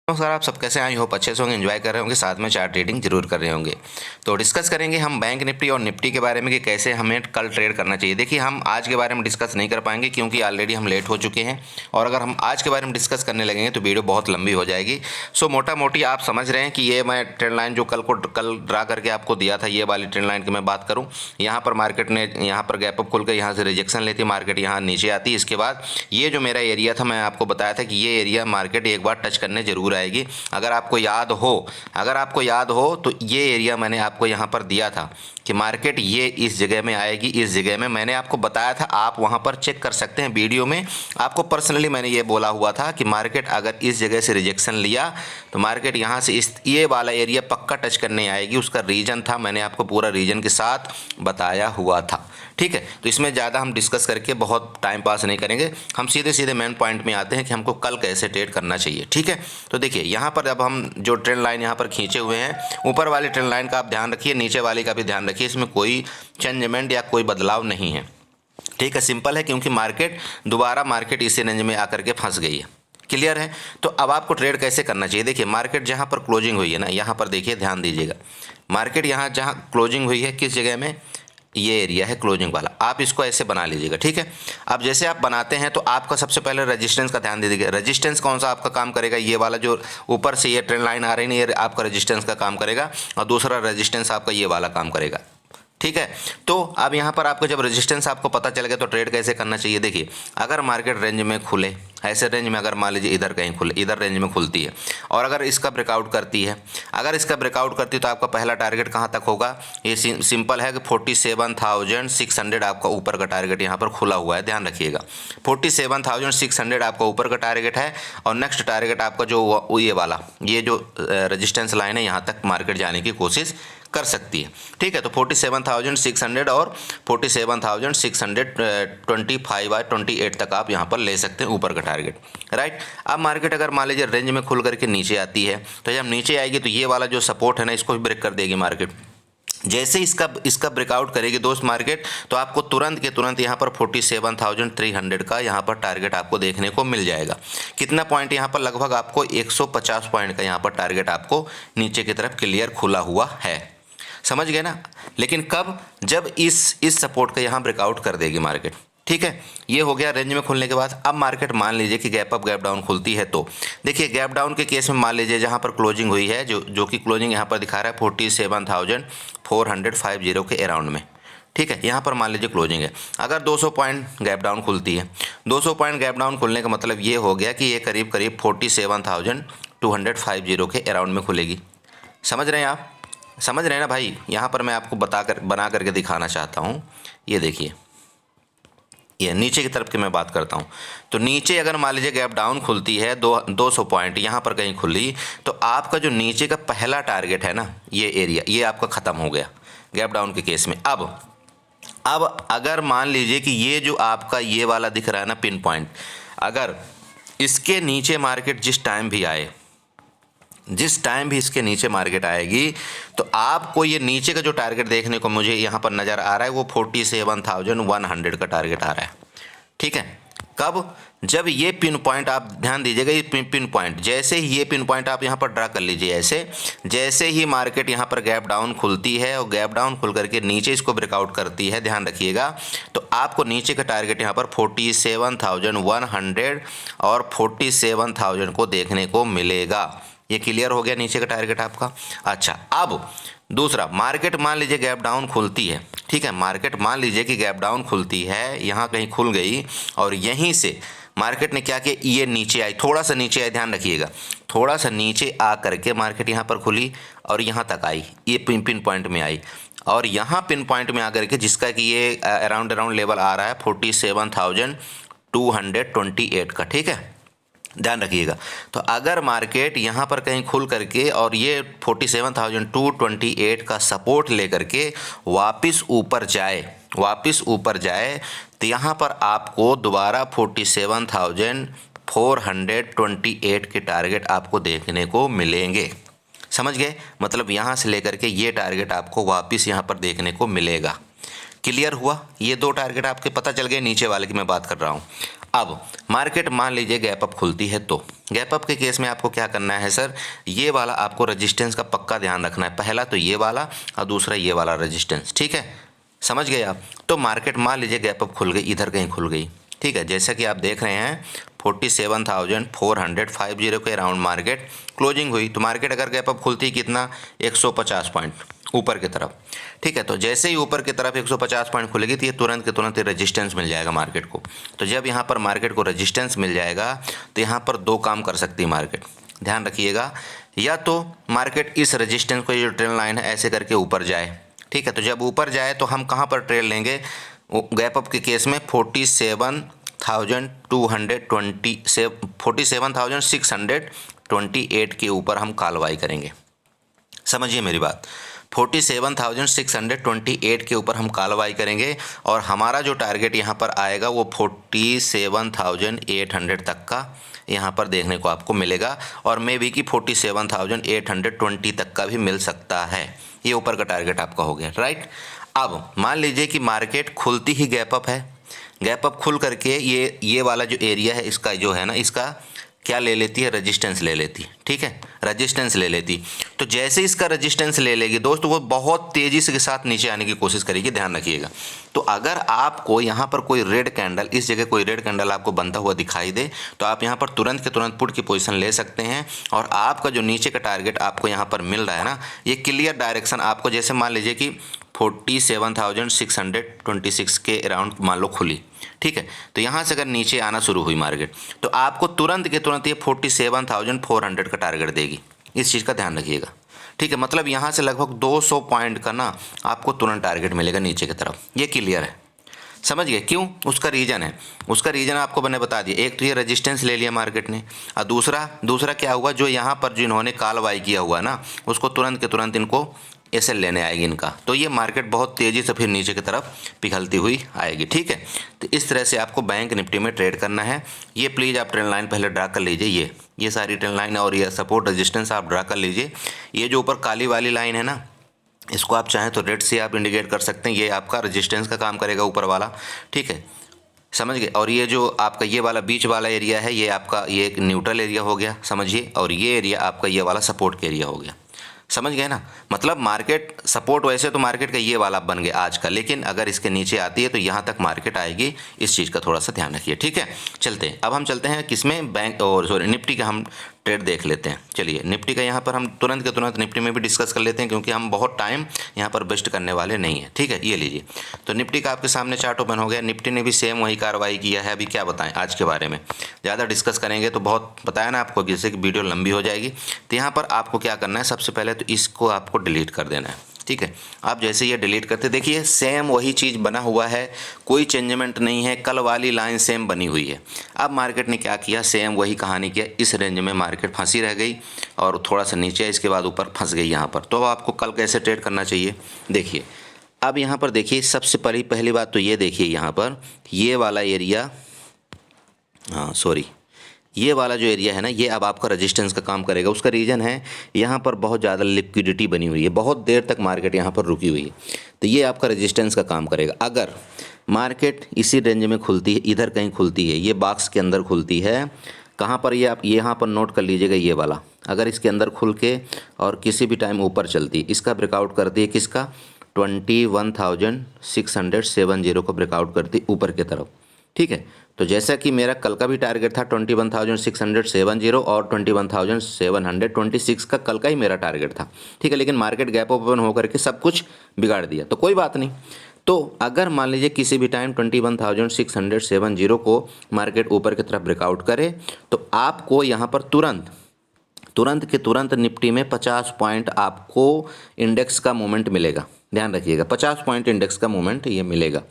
नमस्कार, आप सब कैसे? आई होप अच्छे से होंगे, एंजॉय कर रहे होंगे, साथ में चार्ट ट्रेडिंग जरूर कर रहे होंगे। तो डिस्कस करेंगे हम बैंक निफ्टी और निफ्टी के बारे में कि कैसे हमें कल ट्रेड करना चाहिए। देखिए, हम आज के बारे में डिस्कस नहीं कर पाएंगे क्योंकि ऑलरेडी हम लेट हो चुके हैं, और अगर हम आज के बारे में डिस्कस करने लगेंगे तो वीडियो बहुत लंबी हो जाएगी। सो मोटा मोटी आप समझ रहे हैं कि ये मैं ट्रेंड लाइन जो कल ड्रा करके आपको दिया था, ये वाली ट्रेंड लाइन की मैं बात करूँ। यहाँ पर मार्केट ने यहाँ पर गैप अप खुल कर यहाँ से रिजेक्शन लेती, मार्केट यहाँ नीचे आती। इसके बाद ये जो मेरा एरिया था, मैं आपको बताया था कि ये एरिया मार्केट एक बार टच करने जरूर आएगी। अगर आपको याद हो तो ये एरिया मैंने आपको यहाँ पर दिया था कि मार्केट ये इस जगह में आएगी। इस जगह में मैंने आपको बताया था, आप वहाँ पर चेक कर सकते हैं वीडियो में। आपको पर्सनली मैंने ये बोला हुआ था कि मार्केट अगर इस जगह से रिजेक्शन लिया तो मार्केट यहाँ से ये वाला एरिया पक्का टच करने आएगी। उसका रीजन था, मैंने आपको पूरा रीजन के साथ बताया हुआ था। ठीक है, तो इसमें ज़्यादा हम डिस्कस करके बहुत टाइम पास नहीं करेंगे, हम सीधे सीधे मेन पॉइंट में आते हैं कि हमको कल कैसे ट्रेड करना चाहिए। ठीक है, तो देखिए यहाँ पर अब हम जो ट्रेंड लाइन यहाँ पर खींचे हुए हैं, ऊपर वाली ट्रेंड लाइन का आप ध्यान रखिए, नीचे वाली का भी ध्यान रखिए, इसमें कोई चेंजमेंट या कोई बदलाव नहीं है। ठीक है, सिंपल है, क्योंकि मार्केट इसी रेंज में आकर के फंस गई है। क्लियर है? तो अब आपको ट्रेड कैसे करना चाहिए। देखिए, मार्केट जहाँ पर क्लोजिंग हुई है ना, यहाँ पर देखिए, ध्यान दीजिएगा, मार्केट यहाँ जहाँ क्लोजिंग हुई है, किस जगह में, ये एरिया है क्लोजिंग वाला, आप इसको ऐसे बना लीजिएगा। ठीक है, अब जैसे आप बनाते हैं तो आपका सबसे पहले रेजिस्टेंस का ध्यान दीजिएगा। रेजिस्टेंस कौन सा आपका काम करेगा, ये वाला जो ऊपर से ये ट्रेंड लाइन आ रही है, ये आपका रेजिस्टेंस का काम करेगा, और दूसरा रेजिस्टेंस आपका ये वाला काम करेगा। ठीक है, तो अब यहाँ पर आपको जब रेजिस्टेंस आपको पता चल गया तो ट्रेड कैसे करना चाहिए। देखिए, अगर मार्केट रेंज में खुले, ऐसे रेंज में, अगर मान लीजिए इधर कहीं खुले, इधर रेंज में खुलती है, और अगर इसका ब्रेकआउट करती है, तो आपका पहला टारगेट कहाँ तक होगा। ये सिंपल है कि 47,600 आपका ऊपर का टारगेट यहाँ पर खुला हुआ है, ध्यान रखिएगा। 47,600 आपका ऊपर का टारगेट है, और नेक्स्ट टारगेट आपका जो ये वाला, ये जो रेजिस्टेंस लाइन है, यहाँ तक मार्केट जाने की कोशिश कर सकती है। ठीक है, तो 47,600 और 47,625 या 28 तक आप यहाँ पर ले सकते हैं ऊपर का टारगेट। राइट, अब मार्केट अगर मान लीजिए रेंज में खुल करके नीचे आती है, तो जब नीचे आएगी तो ये वाला जो सपोर्ट है ना, इसको भी ब्रेक कर देगी मार्केट। जैसे इसका ब्रेकआउट करेगी दोस्त मार्केट, तो आपको तुरंत के तुरंत यहाँ पर 47,300 का यहाँ पर टारगेट आपको देखने को मिल जाएगा। कितना पॉइंट यहाँ पर, लगभग आपको 150 पॉइंट का यहाँ पर टारगेट आपको नीचे की तरफ क्लियर खुला हुआ है। समझ गए ना? लेकिन कब, जब इस सपोर्ट का यहाँ ब्रेकआउट कर देगी मार्केट। ठीक है, ये हो गया रेंज में खुलने के बाद। अब मार्केट मान लीजिए कि गैप अप गैप डाउन खुलती है, तो देखिए गैप डाउन के केस में मान लीजिए जहाँ पर क्लोजिंग हुई है, जो कि क्लोजिंग यहाँ पर दिखा रहा है 47,450 के अराउंड में। ठीक है, यहाँ पर मान लीजिए क्लोजिंग है, अगर 200 पॉइंट गैप डाउन खुलती है, 200 पॉइंट गैप डाउन खुलने का मतलब ये हो गया कि ये करीब 47,250 के अराउंड में खुलेगी। समझ रहे हैं आप? समझ रहे हैं ना भाई? यहाँ पर मैं आपको बना करके दिखाना चाहता हूँ। ये देखिए, ये नीचे की तरफ की मैं बात करता हूँ, तो नीचे अगर मान लीजिए गैप डाउन खुलती है 200 पॉइंट यहाँ पर कहीं खुली, तो आपका जो नीचे का पहला टारगेट है ना, ये एरिया, ये आपका ख़त्म हो गया गैप डाउन के केस में। अब अगर मान लीजिए कि ये जो आपका ये वाला दिख रहा है ना पिन पॉइंट, अगर इसके नीचे मार्केट जिस टाइम भी इसके नीचे मार्केट आएगी, तो आपको ये नीचे का जो टारगेट देखने को मुझे यहाँ पर नज़र आ रहा है, वो 47,100 का टारगेट आ रहा है। ठीक है, कब, जब ये पिन पॉइंट, आप ध्यान दीजिएगा, ये पिन पॉइंट, जैसे ही ये पिन पॉइंट आप यहाँ पर ड्रा कर लीजिए, ऐसे जैसे ही मार्केट यहाँ पर गैप डाउन खुलती है और गैप डाउन खुल करके नीचे इसको ब्रेकआउट करती है, ध्यान रखिएगा, तो आपको नीचे का टारगेट यहाँ पर 47,100 और 47,000 को देखने को मिलेगा। ये क्लियर हो गया नीचे का टारगेट आपका। अच्छा, अब दूसरा, मार्केट मान लीजिए गैप डाउन खुलती है। ठीक है, मार्केट मान लीजिए कि गैप डाउन खुलती है, यहाँ कहीं खुल गई, और यहीं से मार्केट ने क्या किया, ये नीचे आई, थोड़ा सा नीचे आई, ध्यान रखिएगा, थोड़ा सा नीचे आ करके मार्केट यहाँ पर खुली और यहाँ तक आई, ये पिन पॉइंट में आई, और यहाँ पिन पॉइंट में आकर के, जिसका कि ये अराउंड लेवल आ रहा है 47,228 का। ठीक है, ध्यान रखिएगा। तो अगर मार्केट यहाँ पर कहीं खुल करके और ये 47,228 का सपोर्ट लेकर के वापस ऊपर जाए, तो यहाँ पर आपको दोबारा 47,428 के टारगेट आपको देखने को मिलेंगे। समझ गए? मतलब यहाँ से लेकर के ये टारगेट आपको वापस यहाँ पर देखने को मिलेगा। क्लियर हुआ? ये दो टारगेट आपके पता चल गए, नीचे वाले की मैं बात कर रहा हूँ। अब मार्केट मान लीजिए गैप अप खुलती है, तो गैप अप के केस में आपको क्या करना है सर, ये वाला आपको रेजिस्टेंस का पक्का ध्यान रखना है। पहला तो ये वाला और दूसरा ये वाला रेजिस्टेंस, ठीक है, समझ गए आप। तो मार्केट मान लीजिए गैप अप खुल गई, इधर कहीं खुल गई, ठीक है, जैसा कि आप देख रहे हैं 47,450 के अराउंड मार्केट क्लोजिंग हुई। तो मार्केट अगर गैप अप खुलती कितना, 150 पॉइंट ऊपर की तरफ, ठीक है। तो जैसे ही ऊपर की तरफ 150 पॉइंट खुलेगी तो ये तुरंत के तुरंत रेजिस्टेंस मिल जाएगा मार्केट को। तो जब यहाँ पर मार्केट को रेजिस्टेंस मिल जाएगा तो यहाँ पर दो काम कर सकती है मार्केट, ध्यान रखिएगा। या तो मार्केट इस रेजिस्टेंस को, ये जो ट्रेंड लाइन है, ऐसे करके ऊपर जाए, ठीक है। तो जब ऊपर जाए तो हम कहाँ पर ट्रेड लेंगे, गैप अप के केस में 47,628 के ऊपर हम कालवाई करेंगे। समझिए मेरी बात, 47,628 के ऊपर हम कालवाई करेंगे और हमारा जो टारगेट यहाँ पर आएगा वो 47,800 तक का यहाँ पर देखने को आपको मिलेगा, और मे बी कि 47,820 तक का भी मिल सकता है। ये ऊपर का टारगेट आपका हो गया, राइट। अब मान लीजिए कि मार्केट खुलती ही गैप अप है, गैप अप खुल करके ये वाला जो एरिया है इसका जो है ना, इसका क्या ले लेती है, रेजिस्टेंस ले लेती है, ठीक है, रेजिस्टेंस ले लेती। तो जैसे इसका रेजिस्टेंस ले लेगी दोस्तों, वो बहुत तेज़ी से के साथ नीचे आने की कोशिश करेगी, ध्यान रखिएगा। तो अगर आपको यहाँ पर कोई रेड कैंडल, इस जगह कोई रेड कैंडल आपको बनता हुआ दिखाई दे तो आप यहाँ पर तुरंत के तुरंत पुट की पोजीशन ले सकते हैं, और आपका जो नीचे का टारगेट आपको यहाँ पर मिल रहा है ना, ये क्लियर डायरेक्शन आपको, जैसे मान लीजिए कि 47,626 के अराउंड मान लो खुली, ठीक है। तो यहाँ से अगर नीचे आना शुरू हुई मार्केट तो आपको तुरंत के तुरंत ये 47,400 का टारगेट देगी, इस चीज़ का ध्यान रखिएगा, ठीक है। मतलब यहाँ से लगभग 200 पॉइंट का ना आपको तुरंत टारगेट मिलेगा नीचे की तरफ, ये क्लियर है, समझ गए। क्यों, उसका रीज़न है, उसका रीज़न आपको मैंने बता दिया। एक तो ये रेजिस्टेंस ले लिया मार्केट ने, और दूसरा क्या हुआ, जो यहाँ पर जिन्होंने काल बाई किया हुआ ना, उसको तुरंत के तुरंत इनको एसएल लेने आएगी इनका, तो ये मार्केट बहुत तेज़ी से फिर नीचे की तरफ पिघलती हुई आएगी, ठीक है। तो इस तरह से आपको बैंक निफ्टी में ट्रेड करना है। ये प्लीज़ आप ट्रेंड लाइन पहले ड्रा कर लीजिए, ये सारी ट्रेंड लाइन और ये सपोर्ट रेजिस्टेंस आप ड्रा कर लीजिए। ये जो ऊपर काली वाली लाइन है ना, इसको आप चाहें तो रेड से आप इंडिकेट कर सकते हैं, ये आपका रेजिस्टेंस का काम करेगा ऊपर वाला, ठीक है, समझ गए। और ये जो आपका ये वाला बीच वाला एरिया है, ये आपका ये एक न्यूट्रल एरिया हो गया, समझिए, और ये एरिया आपका ये वाला सपोर्ट का एरिया हो गया, समझ गए ना। मतलब मार्केट सपोर्ट, वैसे तो मार्केट का ये वाला बन गया आज का, लेकिन अगर इसके नीचे आती है तो यहाँ तक मार्केट आएगी, इस चीज़ का थोड़ा सा ध्यान रखिए, ठीक है। चलते हैं, अब हम चलते हैं किसमें, बैंक और सॉरी निफ्टी का हम ट्रेड देख लेते हैं। चलिए निफ्टी का यहाँ पर हम तुरंत के तुरंत निफ्टी में भी डिस्कस कर लेते हैं, क्योंकि हम बहुत टाइम यहाँ पर वेस्ट करने वाले नहीं हैं, ठीक है। ये लीजिए, तो निफ्टी का आपके सामने चार्ट ओपन हो गया। निफ्टी ने भी सेम वही कार्रवाई किया है। अभी क्या बताएं आज के बारे में, ज़्यादा डिस्कस करेंगे तो बहुत बताया ना आपको, जिससे कि वीडियो लंबी हो जाएगी। तो यहाँ पर आपको क्या करना है, सबसे पहले तो इसको आपको डिलीट कर देना है, ठीक है। आप जैसे ये डिलीट करते देखिए सेम वही चीज़ बना हुआ है, कोई चेंजमेंट नहीं है, कल वाली लाइन सेम बनी हुई है। अब मार्केट ने क्या किया, सेम वही कहानी किया, इस रेंज में मार्केट फंसी रह गई और थोड़ा सा नीचे, इसके बाद ऊपर फंस गई यहाँ पर। तो अब आपको कल कैसे ट्रेड करना चाहिए, देखिए। अब यहाँ पर देखिए, सबसे पहली बात तो ये देखिए, यहाँ पर ये वाला एरिया, ये वाला जो एरिया है ना, ये अब आपका रेजिस्टेंस का काम करेगा। उसका रीज़न है यहाँ पर बहुत ज़्यादा लिक्विडिटी बनी हुई है, बहुत देर तक मार्केट यहाँ पर रुकी हुई है, तो ये आपका रेजिस्टेंस का काम करेगा। अगर मार्केट इसी रेंज में खुलती है, इधर कहीं खुलती है, ये बॉक्स के अंदर खुलती है, कहाँ पर, ये आप यहाँ पर नोट कर लीजिएगा, ये वाला अगर इसके अंदर खुल के और किसी भी टाइम ऊपर चलती, इसका ब्रेकआउट करती है, किसका, 21,670 को ब्रेकआउट करती ऊपर की तरफ, ठीक है। तो जैसा कि मेरा कल का भी टारगेट था 21,670 और 21,726 का कल का ही मेरा टारगेट था, ठीक है। लेकिन मार्केट गैप ओपन होकर के सब कुछ बिगाड़ दिया, तो कोई बात नहीं। तो अगर मान लीजिए किसी भी टाइम 21,670 को मार्केट ऊपर की तरफ ब्रेकआउट करे तो आपको यहाँ पर तुरंत निफ्टी में 50 पॉइंट आपको इंडेक्स का मूवमेंट मिलेगा, ध्यान रखिएगा, 50 पॉइंट इंडेक्स का मूवमेंट ये मिलेगा,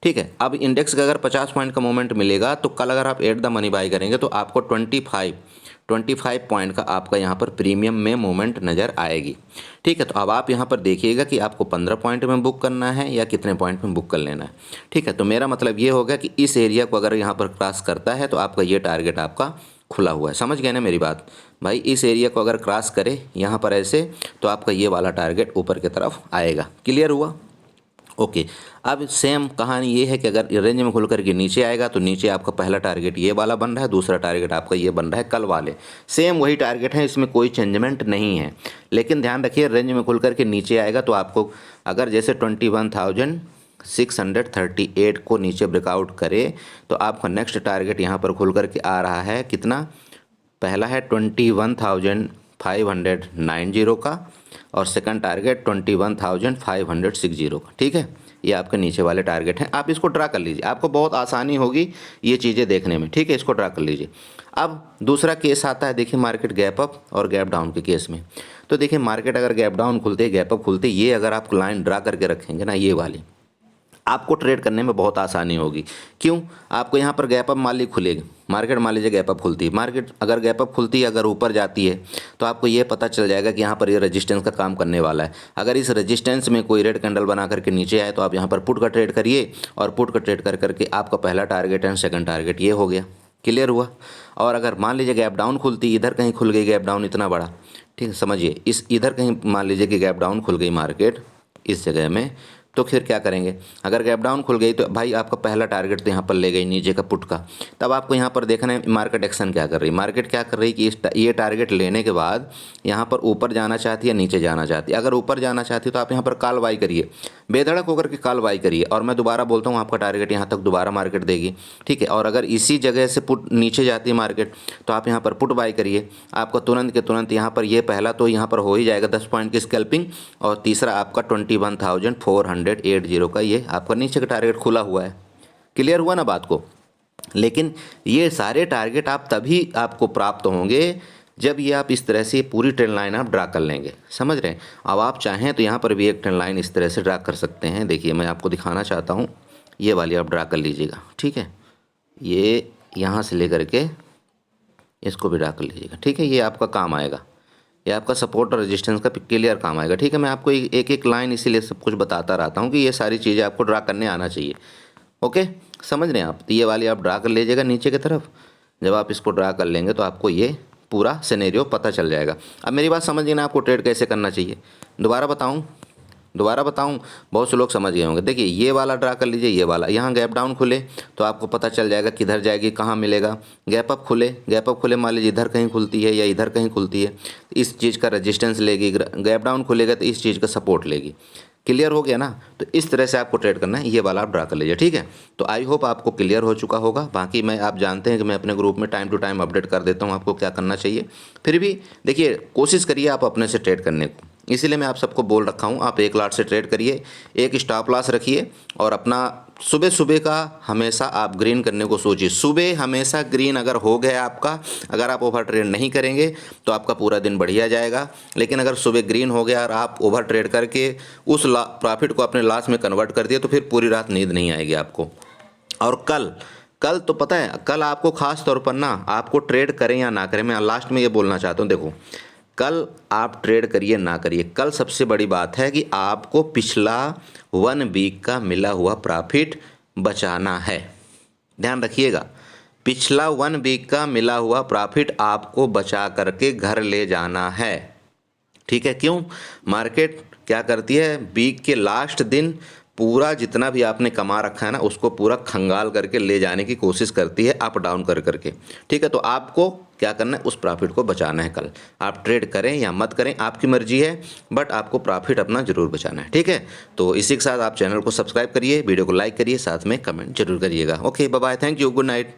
ठीक है। अब इंडेक्स का अगर 50 पॉइंट का मूवमेंट मिलेगा तो कल अगर आप एट द मनी बाई करेंगे तो आपको 25 पॉइंट का आपका यहाँ पर प्रीमियम में मूवमेंट नज़र आएगी, ठीक है। तो अब आप यहाँ पर देखिएगा कि आपको 15 पॉइंट में बुक करना है या कितने पॉइंट में बुक कर लेना है, ठीक है। तो मेरा मतलब ये होगा कि इस एरिया को अगर यहाँ पर क्रॉस करता है तो आपका ये टारगेट आपका खुला हुआ है, समझ गए ना मेरी बात भाई। इस एरिया को अगर क्रॉस करे यहाँ पर ऐसे तो आपका ये वाला टारगेट ऊपर की तरफ आएगा, क्लियर हुआ। ओके। अब सेम कहानी ये है कि अगर रेंज में खुल करके नीचे आएगा तो नीचे आपका पहला टारगेट ये वाला बन रहा है, दूसरा टारगेट आपका ये बन रहा है कल वाले, सेम वही टारगेट है, इसमें कोई चेंजमेंट नहीं है। लेकिन ध्यान रखिए रेंज में खुल करके नीचे आएगा तो आपको अगर जैसे 21,638 को नीचे ब्रेकआउट करे तो आपका नेक्स्ट टारगेट यहाँ पर खुल करके आ रहा है कितना, पहला है 21,590 का और सेकंड टारगेट 21,560 का। ठीक है, ये आपके नीचे वाले टारगेट हैं। आप इसको ड्रा कर लीजिए, आपको बहुत आसानी होगी ये चीज़ें देखने में। ठीक है, इसको ड्रा कर लीजिए। अब दूसरा केस आता है, देखिए मार्केट गैप अप और गैप डाउन के केस में। तो देखिए मार्केट अगर गैप डाउन खुलते गैप अप खुलते, ये अगर आप लाइन ड्रा करके रखेंगे ना, ये वाली, आपको ट्रेड करने में बहुत आसानी होगी। क्यों? आपको यहाँ पर गैप अप मान ली खुलेगी मार्केट, मान लीजिए गैप अप खुलती है मार्केट, अगर गैप अप खुलती है, अगर ऊपर जाती है तो आपको ये पता चल जाएगा कि यहाँ पर ये रेजिस्टेंस का काम करने वाला है। अगर इस रेजिस्टेंस में कोई रेड कैंडल बना करके नीचे आए तो आप यहाँ पर पुट का ट्रेड करिए, और पुट का ट्रेड कर करके आपका पहला टारगेट एंड सेकंड टारगेट ये हो गया, क्लियर हुआ। और अगर मान लीजिए गैप डाउन खुलती, इधर कहीं खुल गई गैप डाउन इतना बड़ा, ठीक है, समझिए इस इधर कहीं मान लीजिए कि गैप डाउन खुल गई मार्केट इस जगह में, तो फिर क्या करेंगे? अगर गैप डाउन खुल गई तो भाई आपका पहला टारगेट तो यहाँ पर ले गई नीचे का पुट का। तब आपको यहाँ पर देखना है मार्केट एक्शन क्या कर रही है। मार्केट क्या कर रही है कि ये टारगेट लेने के बाद यहाँ पर ऊपर जाना चाहती है, नीचे जाना चाहती है। अगर ऊपर जाना चाहती है तो आप यहाँ पर कॉल बाई करिए, बेधड़क होकर के कॉल बाई करिए। और मैं दोबारा बोलता हूँ, आपका टारगेट यहाँ तक दोबारा मार्केट देगी, ठीक है। और अगर इसी जगह से पुट नीचे जाती है मार्केट तो आप यहाँ पर पुट बाई करिए, आपका तुरंत के तुरंत यहाँ पर ये पहला तो यहाँ पर हो ही जाएगा 10 पॉइंट की स्कैल्पिंग, और तीसरा आपका 21,480 का ये आपका नीचे का टारगेट खुला हुआ है। क्लियर हुआ ना बात को? लेकिन ये सारे टारगेट आप तभी आपको प्राप्त होंगे जब ये आप इस तरह से पूरी ट्रेंड लाइन आप ड्रा कर लेंगे, समझ रहे हैं। अब आप चाहें तो यहाँ पर भी एक ट्रेंड लाइन इस तरह से ड्रा कर सकते हैं। देखिए मैं आपको दिखाना चाहता हूँ, ये वाली आप ड्रा कर लीजिएगा, ठीक है। ये यहाँ से लेकर के इसको भी ड्रा कर लीजिएगा, ठीक है। ये आपका काम आएगा, ये आपका सपोर्ट और रेजिस्टेंस का क्लियर काम आएगा, ठीक है। मैं आपको एक एक लाइन इसीलिए सब कुछ बताता रहता हूँ कि ये सारी चीज़ें आपको ड्रा करने आना चाहिए। ओके, समझ रहे हैं आप? तो ये वाली आप ड्रा कर लीजिएगा नीचे की तरफ। जब आप इसको ड्रा कर लेंगे तो आपको ये पूरा सिनेरियो पता चल जाएगा। अब मेरी बात समझिए ना, आपको ट्रेड कैसे करना चाहिए। दोबारा बताऊं, बहुत से लोग समझ गए होंगे। देखिए ये वाला ड्रा कर लीजिए, ये वाला, यहाँ गैप डाउन खुले तो आपको पता चल जाएगा किधर जाएगी, कहाँ मिलेगा। गैप अप खुले मान लीजिए इधर कहीं खुलती है या इधर कहीं खुलती है, इस चीज़ का रेजिस्टेंस लेगी। गैप डाउन खुलेगा तो इस चीज़ का सपोर्ट लेगी। क्लियर हो गया ना? तो इस तरह से आपको ट्रेड करना है, ये वाला आप ड्रा कर लीजिए, ठीक है। तो आई होप आपको क्लियर हो चुका होगा। बाकी मैं, आप जानते हैं कि मैं अपने ग्रुप में टाइम टू टाइम अपडेट कर देता हूँ आपको क्या करना चाहिए। फिर भी देखिए कोशिश करिए आप अपने से ट्रेड करने को, इसीलिए मैं आप सबको बोल रखा हूँ आप 1 लाट से ट्रेड करिए, एक स्टॉप लॉस रखिए, और अपना सुबह का हमेशा आप ग्रीन करने को सोचिए। सुबह हमेशा ग्रीन अगर हो गया आपका, अगर आप ओवर ट्रेड नहीं करेंगे तो आपका पूरा दिन बढ़िया जाएगा। लेकिन अगर सुबह ग्रीन हो गया और आप ओवर ट्रेड करके उस प्रॉफिट को अपने लॉस में कन्वर्ट कर दिए तो फिर पूरी रात नींद नहीं आएगी आपको। और कल तो पता है, कल आपको खास तौर पर ना, आपको ट्रेड करें या ना करें, मैं लास्ट में ये बोलना चाहता हूँ। देखो कल आप ट्रेड करिए ना करिए, कल सबसे बड़ी बात है कि आपको पिछला 1 वीक का मिला हुआ प्रॉफिट बचाना है। ध्यान रखिएगा, पिछला 1 वीक का मिला हुआ प्रॉफिट आपको बचा करके घर ले जाना है, ठीक है। क्यों? मार्केट क्या करती है, वीक के लास्ट दिन पूरा जितना भी आपने कमा रखा है ना, उसको पूरा खंगाल करके ले जाने की कोशिश करती है, अप डाउन कर करके, ठीक है। तो आपको क्या करना है, उस प्रॉफिट को बचाना है। कल आप ट्रेड करें या मत करें आपकी मर्जी है, बट आपको प्रॉफिट अपना जरूर बचाना है, ठीक है। तो इसी के साथ आप चैनल को सब्सक्राइब करिए, वीडियो को लाइक करिए, साथ में कमेंट जरूर करिएगा। Okay, bye bye, thank you, good night.